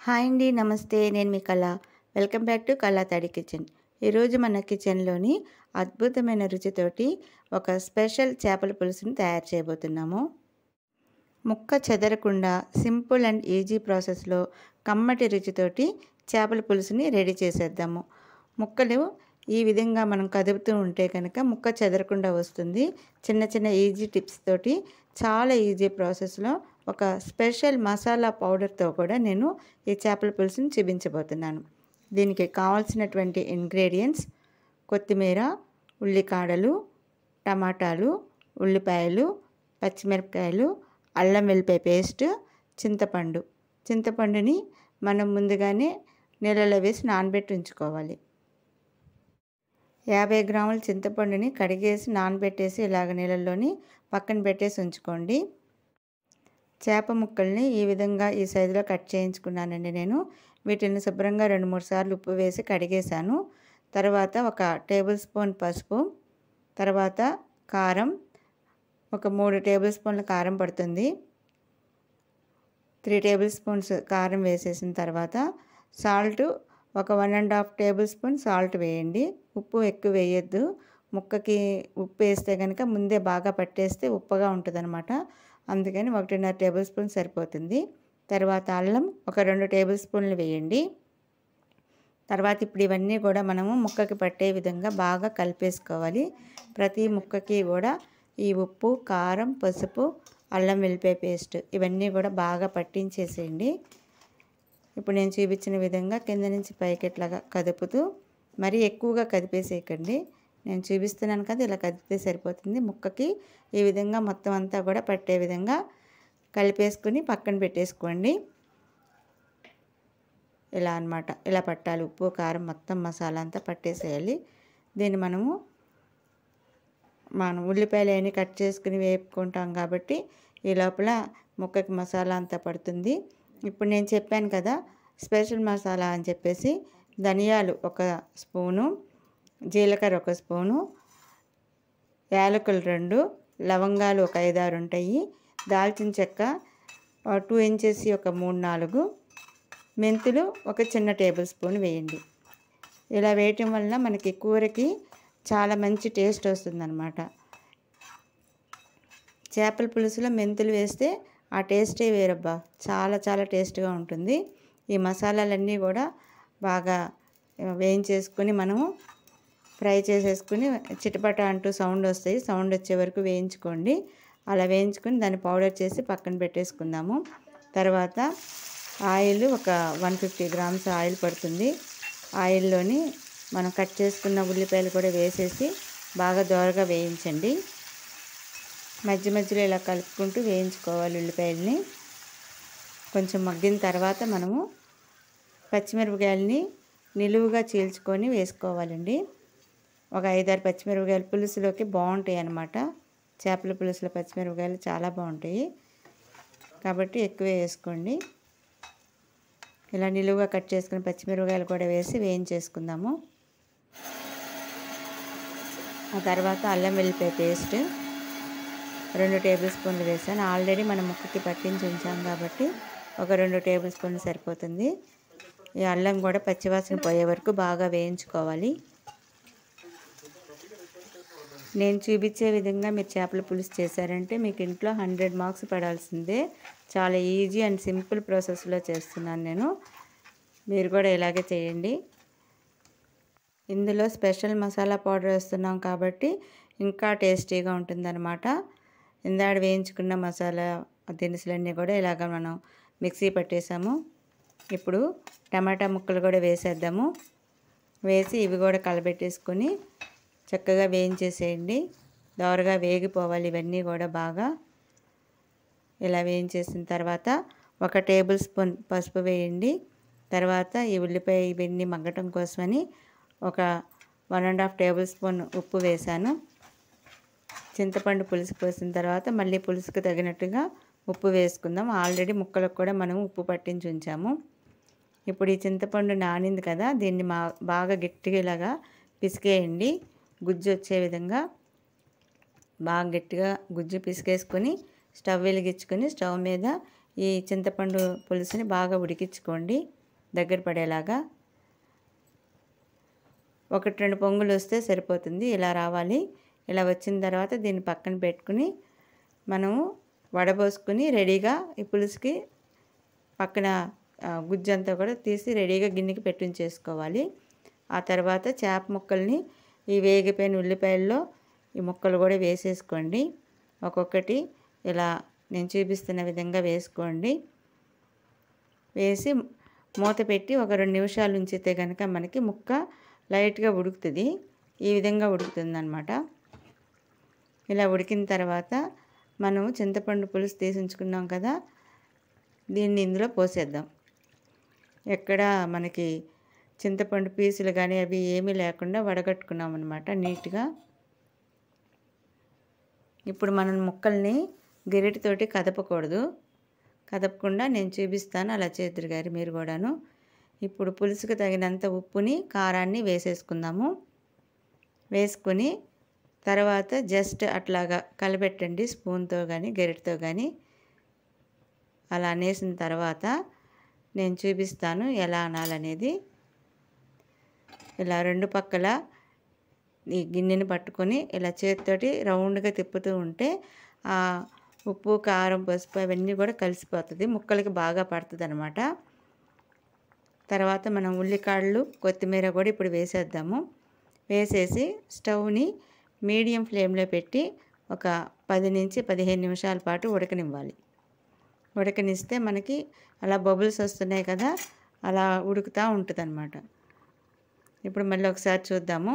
Hi అండి. నమస్తే. నేను మీ కళ. వెల్కమ్ బ్యాక్ టు కళా తడి కిచెన్. ఈరోజు మన కిచెన్‌లోని అద్భుతమైన రుచితోటి ఒక స్పెషల్ చేపల పులుసుని తయారు చేయబోతున్నాము. ముక్క చెదరకుండా సింపుల్ అండ్ ఈజీ ప్రాసెస్‌లో కమ్మటి రుచితోటి చేపల పులుసుని రెడీ చేసేద్దాము. ముక్కలు ఈ విధంగా మనం కదుపుతూ ఉంటే కనుక ముక్క చెదరకుండా వస్తుంది. చిన్న చిన్న ఈజీ టిప్స్ తోటి చాలా ఈజీ ప్రాసెస్‌లో ఒక స్పెషల్ మసాలా పౌడర్‌తో కూడా నేను ఈ చేపల పులుసుని చూపించబోతున్నాను. దీనికి కావాల్సినటువంటి ఇంగ్రీడియంట్స్ కొత్తిమీర, ఉల్లికాడలు, టమాటాలు, ఉల్లిపాయలు, పచ్చిమిరపకాయలు, అల్లం వెల్లిపాయ పేస్ట్, చింతపండు. చింతపండుని మనం ముందుగానే నీళ్ళలో వేసి నానబెట్టి ఉంచుకోవాలి. 50 గ్రాముల చింతపండుని కడిగేసి నానబెట్టేసి ఇలాగ నీళ్ళల్లోని పక్కన పెట్టేసి ఉంచుకోండి. చేప ముక్కల్ని ఈ విధంగా ఈ సైజులో కట్ చేయించుకున్నానండి నేను. వీటిని శుభ్రంగా 2-3 సార్లు ఉప్పు వేసి కడిగేశాను. తర్వాత ఒక టేబుల్ స్పూన్ పసుపు, తర్వాత కారం, ఒక 3 టేబుల్ స్పూన్ల కారం పడుతుంది. 3 టేబుల్ స్పూన్స్ కారం వేసేసిన తర్వాత సాల్ట్ ఒక 1½ టేబుల్ స్పూన్ సాల్ట్ వేయండి. ఉప్పు ఎక్కువ వేయొద్దు. ముక్కకి ఉప్పు వేస్తే కనుక ముందే బాగా పట్టేస్తే ఉప్పుగా ఉంటుందన్నమాట. అందుకని 1½ టేబుల్ స్పూన్ సరిపోతుంది. తర్వాత అల్లం ఒక 2 టేబుల్ స్పూన్లు వేయండి. తర్వాత ఇప్పుడు ఇవన్నీ కూడా మనము ముక్కకి పట్టే విధంగా బాగా కలిపేసుకోవాలి. ప్రతి ముక్కకి కూడా ఈ ఉప్పు, కారం, పసుపు, అల్లం వెల్లిపాయ పేస్ట్ ఇవన్నీ కూడా బాగా పట్టించేసేయండి. ఇప్పుడు నేను చూపించిన విధంగా కింద నుంచి పైకి ఇట్లాగా కదుపుతూ, మరీ ఎక్కువగా కదిపేసేయకండి. నేను చూపిస్తున్నాను కదా, ఇలా కదిపితే సరిపోతుంది. ముక్కకి ఈ విధంగా మొత్తం అంతా కూడా పట్టే విధంగా కలిపేసుకుని పక్కన పెట్టేసుకోండి. ఇలా అన్నమాట, ఇలా పట్టాలి. ఉప్పు, కారం మొత్తం మసాలా అంతా పట్టేసేయాలి. దీన్ని మనం ఉల్లిపాయలు అవన్నీ కట్ చేసుకుని వేపుకుంటాం కాబట్టి ఈ లోపల ముక్కకి మసాలా అంతా పడుతుంది. ఇప్పుడు నేను చెప్పాను కదా స్పెషల్ మసాలా అని చెప్పేసి, ధనియాలు ఒక స్పూను, జీలకర్ర ఒక స్పూను, యాలకులు 2, లవంగాలు ఒక 5-6 ఉంటాయి, దాల్చిన చెక్క 2 ఇంచెస్ ఒక 3-4, మెంతులు ఒక చిన్న టేబుల్ స్పూన్ వేయండి. ఇలా వేయటం వలన మనకి కూరకి చాలా మంచి టేస్ట్ వస్తుందన్నమాట. చేపల పులుసులో మెంతులు వేస్తే ఆ టేస్టే వేరబ్బా, చాలా చాలా టేస్ట్గా ఉంటుంది. ఈ మసాలాలన్నీ కూడా బాగా వేయించేసుకుని మనము ఫ్రై చేసేసుకుని చిటపట అంటూ సౌండ్ వస్తాయి. సౌండ్ వచ్చే వరకు వేయించుకోండి. అలా వేయించుకొని దాన్ని పౌడర్ చేసి పక్కన పెట్టేసుకుందాము. తర్వాత ఆయిల్ ఒక 150 గ్రామ్స్ ఆయిల్ పడుతుంది. ఆయిల్లోని మనం కట్ చేసుకున్న ఉల్లిపాయలు కూడా వేసేసి బాగా దోరగా వేయించండి. మధ్య మధ్యలో ఇలా కలుపుకుంటూ వేయించుకోవాలి ఉల్లిపాయలని. కొంచెం మగ్గిన తర్వాత మనము పచ్చిమిరపకాయలని నిలువుగా చీల్చుకొని వేసుకోవాలండి. ఒక 5-6 పచ్చిమిరపకాయలు పులుసులోకి బాగుంటాయి అన్నమాట. చేపల పులుసులో పచ్చిమిరపకాయలు చాలా బాగుంటాయి కాబట్టి ఎక్కువే వేసుకోండి. ఇలా నిలువుగా కట్ చేసుకుని పచ్చిమిరపకాయలు కూడా వేసి వేయించేసుకుందాము. ఆ తర్వాత అల్లం వెల్లిపాయ పేస్ట్ 2 టేబుల్ స్పూన్లు వేసాను. ఆల్రెడీ మనం ముక్కకి పట్టించి ఉంచాం కాబట్టి ఒక 2 టేబుల్ స్పూన్లు సరిపోతుంది. ఈ అల్లం కూడా పచ్చివాసన పోయే వరకు బాగా వేయించుకోవాలి. నేను చూపించే విధంగా మీరు చేపల పులుసు చేశారంటే మీకు ఇంట్లో 100 మార్క్స్ పడాల్సిందే. చాలా ఈజీ అండ్ సింపుల్ ప్రాసెస్లో చేస్తున్నాను నేను. మీరు కూడా ఇలాగే చేయండి. ఇందులో స్పెషల్ మసాలా పౌడర్ వేస్తున్నాం కాబట్టి ఇంకా టేస్టీగా ఉంటుందన్నమాట. ఇందాక వేయించుకున్న మసాలా దినుసులన్నీ కూడా ఇలాగ మనం మిక్సీ పట్టేసాము. ఇప్పుడు టమాటా ముక్కలు కూడా వేసేద్దాము. వేసి ఇవి కూడా కలబెట్టేసుకొని చక్కగా వేయించేసేయండి. దోరగా వేగిపోవాలి ఇవన్నీ కూడా బాగా. ఇలా వేయించేసిన తర్వాత ఒక టేబుల్ స్పూన్ పసుపు వేయండి. తర్వాత ఈ ఉల్లిపాయ ఇవన్నీ మగ్గటం కోసమని ఒక 1½ టేబుల్ స్పూన్ ఉప్పు వేసాను. చింతపండు పులుసు పోసిన తర్వాత మళ్ళీ పులుసుకు తగినట్టుగా ఉప్పు వేసుకుందాం. ఆల్రెడీ ముక్కలకు కూడా మనం ఉప్పు పట్టించి ఉంచాము. ఇప్పుడు ఈ చింతపండు నానింది కదా, దీన్ని బాగా గట్టిగా ఇలాగా పిసికేయండి. గుజ్జు వచ్చే విధంగా బాగా గట్టిగా గుజ్జు పిసికేసుకొని స్టవ్ వెలిగించుకొని స్టవ్ మీద ఈ చింతపండు పులుసుని బాగా ఉడికించుకోండి దగ్గర పడేలాగా. 1-2 పొంగులు వస్తే సరిపోతుంది. ఇలా రావాలి. ఇలా వచ్చిన తర్వాత దీన్ని పక్కన పెట్టుకుని మనము వడబోసుకుని రెడీగా ఈ పులుసుకి పక్కన గుజ్జంతా కూడా తీసి రెడీగా గిన్నెకి పెట్టించేసుకోవాలి. ఆ తర్వాత చేప ముక్కల్ని ఈ వేగిపోయిన ఉల్లిపాయల్లో ఈ ముక్కలు కూడా వేసేసుకోండి. ఒక్కొక్కటి ఇలా నేను చూపిస్తున్న విధంగా వేసుకోండి. వేసి మూత పెట్టి ఒక 2 నిమిషాలు ఉంచితే కనుక మనకి ముక్క లైట్గా ఉడుకుతుంది. ఈ విధంగా ఉడుకుతుంది అన్నమాట. ఇలా ఉడికిన తర్వాత మనం చింతపండు పులుసు తీసి ఉంచుకున్నాం కదా, దీన్ని ఇందులో పోసేద్దాం. ఎక్కడ మనకి చింతపండు పీసులు కానీ అవి ఏమీ లేకుండా వడగట్టుకున్నాం అన్నమాట నీట్గా. ఇప్పుడు మనం ముక్కల్ని గరిటెతోటి కదపకూడదు. కదపకుండా నేను చూపిస్తాను, అలా చేద్దరు గారు మీరు కూడాను. ఇప్పుడు పులుసుకు తగినంత ఉప్పుని కారాన్ని వేసేసుకుందాము. వేసుకొని తర్వాత జస్ట్ అట్లాగా కలబెట్టండి స్పూన్తో కానీ గరిటెతో కానీ. అలా అనేసిన తర్వాత నేను చూపిస్తాను ఎలా అనాలనేది. ఇలా 2 పక్కల ఈ గిన్నెని పట్టుకొని ఇలా చేతితోటి రౌండ్గా తిప్పుతూ ఉంటే ఆ ఉప్పు కారం పసుపు అవన్నీ కూడా కలిసిపోతుంది, ముక్కలకి బాగా పడుతుంది అన్నమాట. తర్వాత మనం ఉల్లికాడలు కొత్తిమీర కూడా ఇప్పుడు వేసేద్దాము. వేసేసి స్టవ్ని మీడియం ఫ్లేమ్లో పెట్టి ఒక 10 నుంచి 15 నిమిషాల పాటు ఉడకనివ్వాలి. ఉడకనిస్తే మనకి అలా బబుల్స్ వస్తున్నాయి కదా, అలా ఉడుకుతూ ఉంటుంది అన్నమాట. ఇప్పుడు మళ్ళీ ఒకసారి చూద్దాము.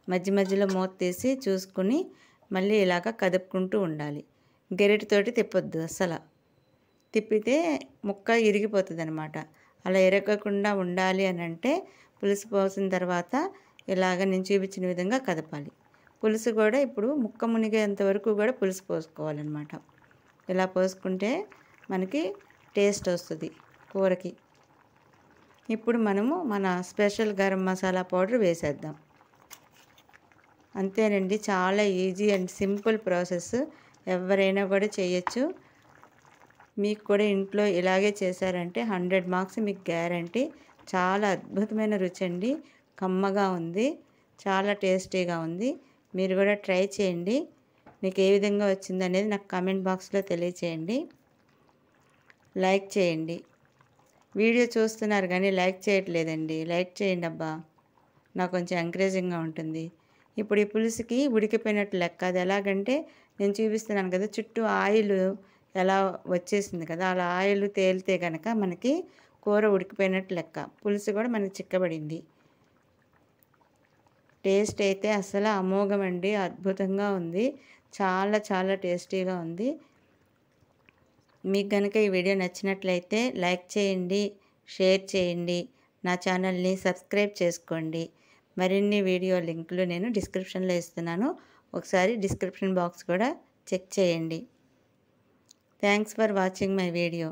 మధ్య మధ్యలో మూత తీసి చూసుకుని మళ్ళీ ఇలాగ కదుపుకుంటూ ఉండాలి. గరిటెతోటి తిప్పొద్దు అస్సలు. తిప్పితే ముక్క ఇరిగిపోతుంది అన్నమాట. అలా ఇరగకుండా ఉండాలి అని అంటే పులుసు పోసిన తర్వాత ఇలాగ నేను చూపించిన విధంగా కదపాలి. పులుసు కూడా ఇప్పుడు ముక్క మునిగేంత వరకు కూడా పులుసు పోసుకోవాలన్నమాట. ఇలా పోసుకుంటే మనకి టేస్ట్ వస్తుంది కూరకి. ఇప్పుడు మనము మన స్పెషల్ గరం మసాలా పౌడర్ వేసేద్దాం. అంతేనండి, చాలా ఈజీ అండ్ సింపుల్ ప్రాసెస్. ఎవరైనా కూడా చేయొచ్చు. మీకు కూడా ఇంట్లో ఇలాగే చేశారంటే 100 మార్క్స్ మీకు గ్యారంటీ. చాలా అద్భుతమైన రుచి అండి, కమ్మగా ఉంది, చాలా టేస్టీగా ఉంది. మీరు కూడా ట్రై చేయండి. మీకు ఏ విధంగా వచ్చిందనేది నాకు కామెంట్ బాక్స్లో తెలియచేయండి. లైక్ చేయండి. వీడియో చూస్తున్నారు కానీ లైక్ చేయట్లేదండి. లైక్ చేయండి అబ్బా, నాకు కొంచెం ఎంకరేజింగ్గా ఉంటుంది. ఇప్పుడు ఈ పులుసుకి ఉడికిపోయినట్టు లెక్క. అది ఎలాగంటే నేను చూపిస్తున్నాను కదా, చుట్టూ ఆయిల్ ఎలా వచ్చేసింది కదా, అలా ఆయిల్ తేలితే కనుక మనకి కూర ఉడికిపోయినట్టు లెక్క. పులుసు కూడా మనకి చిక్కబడింది. టేస్ట్ అయితే అసలు అమోఘం అండి, అద్భుతంగా ఉంది, చాలా చాలా టేస్టీగా ఉంది. మీకు కనుక ఈ వీడియో నచ్చినట్లయితే లైక్ చేయండి, షేర్ చేయండి, నా ఛానల్ని సబ్స్క్రైబ్ చేసుకోండి. మరిన్ని వీడియో లింకులు నేను డిస్క్రిప్షన్లో ఇస్తున్నాను, ఒకసారి డిస్క్రిప్షన్ బాక్స్ కూడా చెక్ చేయండి. Thanks for watching my video.